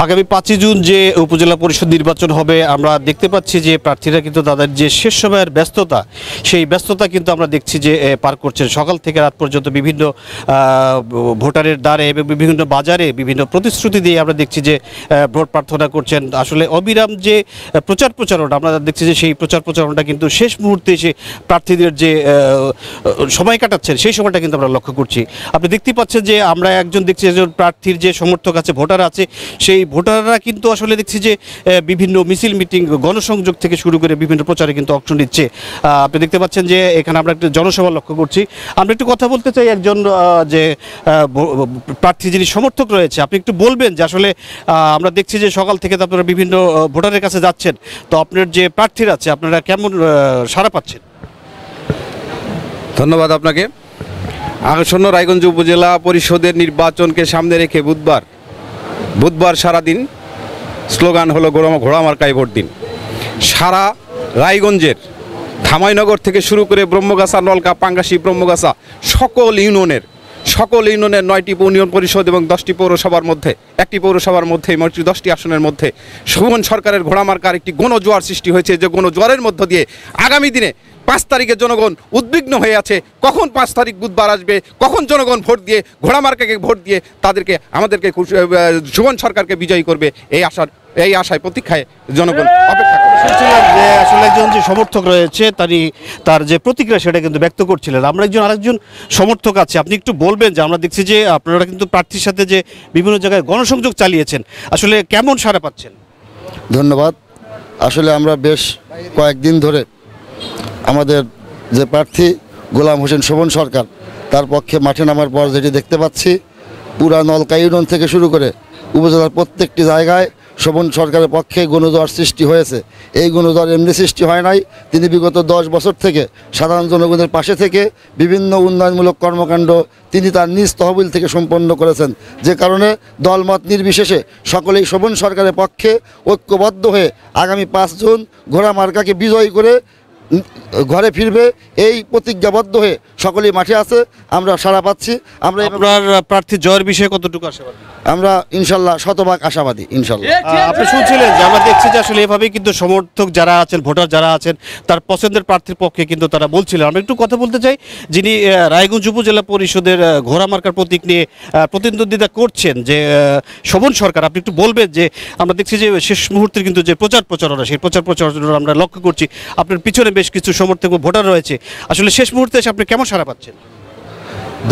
আগামী 5 জুন যে উপজেলা পরিষদ নির্বাচন হবে, আমরা দেখতে পাচ্ছি যে প্রার্থীরা কিন্তু তাদের যে শেষ সময়ের ব্যস্ততা, সেই ব্যস্ততা কিন্তু আমরা দেখছি যে পার করছেন। সকাল থেকে রাত পর্যন্ত বিভিন্ন ভোটারের দ্বারে এবং বিভিন্ন বাজারে বিভিন্ন প্রতিশ্রুতি দিয়ে আমরা দেখছি যে ভোট প্রার্থনা করছেন। আসলে অবিরাম যে প্রচারণা আমরা দেখছি যে সেই প্রচারণাটা কিন্তু শেষ মুহূর্তে এসে প্রার্থীদের যে সময় কাটাচ্ছেন সেই সময়টা কিন্তু আমরা লক্ষ্য করছি। আপনি দেখতে পাচ্ছেন যে আমরা একজন দেখছি একজন প্রার্থীর যে সমর্থক আছে, ভোটার আছে, সেই ভোটাররা কিন্তু আসলে দেখছি যে বিভিন্ন মিছিল মিটিং গণসংযোগ থেকে শুরু করে বিভিন্ন প্রচারে কিন্তু অংশ নিচ্ছে। আপনি দেখতে পাচ্ছেন যে এখানে আমরা একটা জনসভা লক্ষ্য করছি। আমরা একটু কথা বলতে চাই একজন যে প্রার্থী যিনি সমর্থক রয়েছে, আপনি একটু বলবেন যে আসলে আমরা দেখছি যে সকাল থেকে তো আপনারা বিভিন্ন ভোটারের কাছে যাচ্ছেন, তো আপনার যে প্রার্থীরা আছে আপনারা কেমন সাড়া পাচ্ছেন? ধন্যবাদ আপনাকে। আসন্ন রায়গঞ্জ উপজেলা পরিষদের নির্বাচনকে সামনে রেখে বুধবার সারাদিন স্লোগান হলো ঘোড়া মার্কায় ভোট দিন। সারা রায়গঞ্জের ধামাইনগর থেকে শুরু করে ব্রহ্মগাছা, নলকা, পাঙ্গাসি, ব্রহ্মগাছা সকল ইউনিয়নের 9টি ইউনিয়ন পরিষদ এবং 10টি পৌরসভার মধ্যে, একটি পৌরসভার মধ্যে, 10টি আসনের মধ্যে সুমন সরকারের ঘোড়া মার্কার একটি গণজোয়ার সৃষ্টি হয়েছে। যে গণজোয়ারের মধ্য দিয়ে আগামী দিনে 5 তারিখে জনগণ উদ্বিগ্ন হয়ে আছে, কখন 5 তারিখ বুধবার আসবে, কখন জনগণ ভোট দিয়ে ঘোড়া মার্কাকে ভোট দিয়ে আমাদেরকে সুমন সরকারকে বিজয়ী করবে, এই আশায় প্রতীক্ষায় জনগণ অপেক্ষা করছে। যে আসলে একজন যে সমর্থক রয়েছে তার যে প্রতিক্রিয়া সেটা কিন্তু ব্যক্ত করছিলেন। আমরা আরেকজন সমর্থক আছে, আপনি একটু বলবেন যে আমরা দেখছি যে আপনারা কিন্তু প্রার্থীর সাথে যে বিভিন্ন জায়গায় গণসংযোগ চালিয়েছেন, আসলে কেমন সাড়া পাচ্ছেন? ধন্যবাদ। আসলে আমরা বেশ কয়েকদিন ধরে আমাদের যে প্রার্থী গোলাম হোসেন শোভন সরকার, তার পক্ষে মাঠে নামার পর যেটি দেখতে পাচ্ছি, পুরা নলকা ইউনিয়ন থেকে শুরু করে উপজেলার প্রত্যেকটি জায়গায় শোভন সরকারের পক্ষে গণজোয়ার সৃষ্টি হয়েছে। এই গণজোয়ার এমনি সৃষ্টি হয় নাই, তিনি বিগত 10 বছর থেকে সাধারণ জনগণের পাশে থেকে বিভিন্ন উন্নয়নমূলক কর্মকাণ্ড তিনি তার নিজ তহবিল থেকে সম্পন্ন করেছেন। যে কারণে দলমত নির্বিশেষে সকলেই শোভন সরকারের পক্ষে ঐক্যবদ্ধ হয়ে আগামী 5 জুন ঘোড়া মার্কাকে বিজয়ী করে ঘরে ফিরবে এই প্রতিজ্ঞাবদ্ধ হয়ে সকলেই মাঠে আছে। আমরা সাড়া পাচ্ছি। আপনার প্রার্থী জয়ের বিষয়ে কতটুকু আশাবাদী? আমরা ইনশাল্লাহ শতভাগ আশাবাদী ইনশাল্লাহ। আপনি শুনছিলেন যে আমরা দেখছি যে আসলে এভাবেই কিন্তু সমর্থক যারা আছেন, ভোটার যারা আছেন, তার পছন্দের প্রার্থীর পক্ষে কিন্তু তারা বলছিলেন। আমরা একটু কথা বলতে চাই যিনি রায়গঞ্জ উপজেলা পরিষদের ঘোড়া মার্কার প্রতীক নিয়ে প্রতিদ্বন্দ্বিতা করছেন, যে শোভন সরকার। আপনি একটু বলবেন যে আমরা দেখছি যে শেষ মুহূর্তের কিন্তু যে প্রচারণা, সেই প্রচারণা আমরা লক্ষ্য করছি। আপনার পিছনে বেশ কিছু সমর্থক ও ভোটার রয়েছে, আসলে শেষ মুহূর্তে এসে আপনি কেমন সাড়া পাচ্ছেন?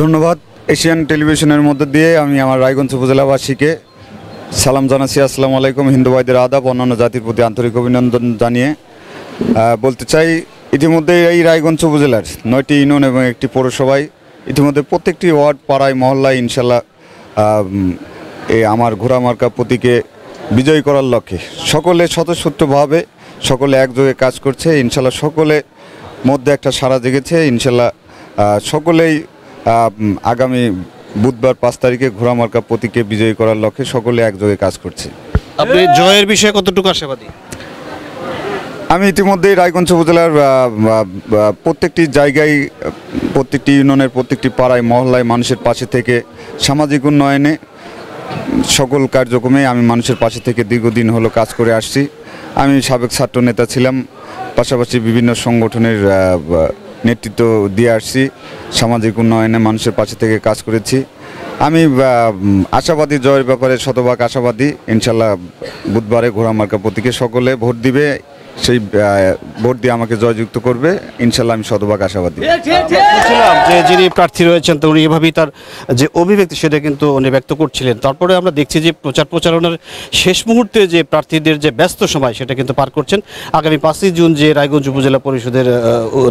ধন্যবাদ। এশিয়ান টেলিভিশনের মধ্যে দিয়ে আমি আমার রায়গঞ্জ উপজেলাবাসীকে সালাম জানাচ্ছি। আসসালামু আলাইকুম। হিন্দু ভাইদের আদাব, অন্যান্য জাতির প্রতি আন্তরিক অভিনন্দন জানিয়ে বলতে চাই, ইতিমধ্যে এই রায়গঞ্জ উপজেলার 9টি ইউনিয়ন এবং একটি পৌরসভায় ইতিমধ্যে প্রত্যেকটি ওয়ার্ড, পাড়ায়, মহল্লায় ইনশাল্লাহ এই আমার ঘোড়া মার্কা প্রতীকে বিজয়ী করার লক্ষ্যে সকলে স্বতঃস্ফূর্তভাবে সকলে একযোগে কাজ করছে। ইনশাল্লাহ সকলে মধ্যে একটা সাড়া জেগেছে। ইনশাল্লাহ সকলেই আগামী বুধবার 5 তারিখে ঘোড়া মার্কা প্রতীকে বিজয়ী করার লক্ষ্যে সকলে একযোগে কাজ করছে। আপনি জয়ের বিষয়ে কতটুকু আশাবাদী? আমি ইতিমধ্যেই রায়গঞ্জ উপজেলার প্রত্যেকটি জায়গায়, প্রত্যেকটি ইউনিয়নের প্রত্যেকটি পাড়ায়, মহল্লায় মানুষের পাশে থেকে সামাজিক উন্নয়নে সকল কার্যক্রমে আমি মানুষের পাশে থেকে দীর্ঘদিন হলো কাজ করে আসছি। আমি সাবেক ছাত্র নেতা ছিলাম, পাশাপাশি বিভিন্ন সংগঠনের নেতৃত্ব দিয়ে আসছি। সামাজিক উন্নয়নে মানুষের পাশে থেকে কাজ করেছি। আমি আশাবাদী, জয়ের ব্যাপারে শতভাগ আশাবাদী। ইনশাল্লাহ বুধবারে ঘোড়া মার্কা প্রতীকে সকলে ভোট দিবে, সেই ভোট দিয়ে আমাকে জয়যুক্ত করবে। ইনশাল্লাহ আমি শতভাগ আশাবাদী। বলছিলাম যে যিনি প্রার্থী রয়েছেন তো উনি এভাবেই তার যে অভিব্যক্তি সেটা কিন্তু উনি ব্যক্ত করছিলেন। তারপরে আমরা দেখছি যে প্রচারণার শেষ মুহূর্তে যে প্রার্থীদের যে ব্যস্ত সময় সেটা কিন্তু পার করছেন। আগামী 5 জুন যে রায়গঞ্জ উপজেলা পরিষদের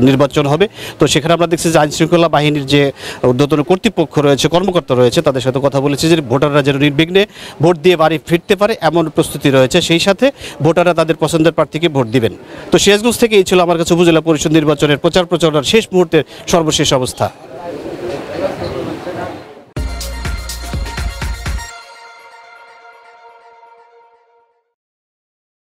নির্বাচন হবে, তো সেখানে আমরা দেখছি যে আইনশৃঙ্খলা বাহিনীর যে ঊর্ধ্বতন কর্তৃপক্ষ রয়েছে, কর্মকর্তা রয়েছে, তাদের সাথে কথা বলেছে যে ভোটাররা যেন নির্বিঘ্নে ভোট দিয়ে বাড়ি ফিরতে পারে এমন প্রস্তুতি রয়েছে। সেই সাথে ভোটাররা তাদের পছন্দের প্রার্থীকে ভোট দিবেন। তো সিরাজগঞ্জ থেকে এই ছিল আমার কাছে উপজেলা পরিষদ নির্বাচনের প্রচারণার শেষ মুহূর্তের সর্বশেষ অবস্থা।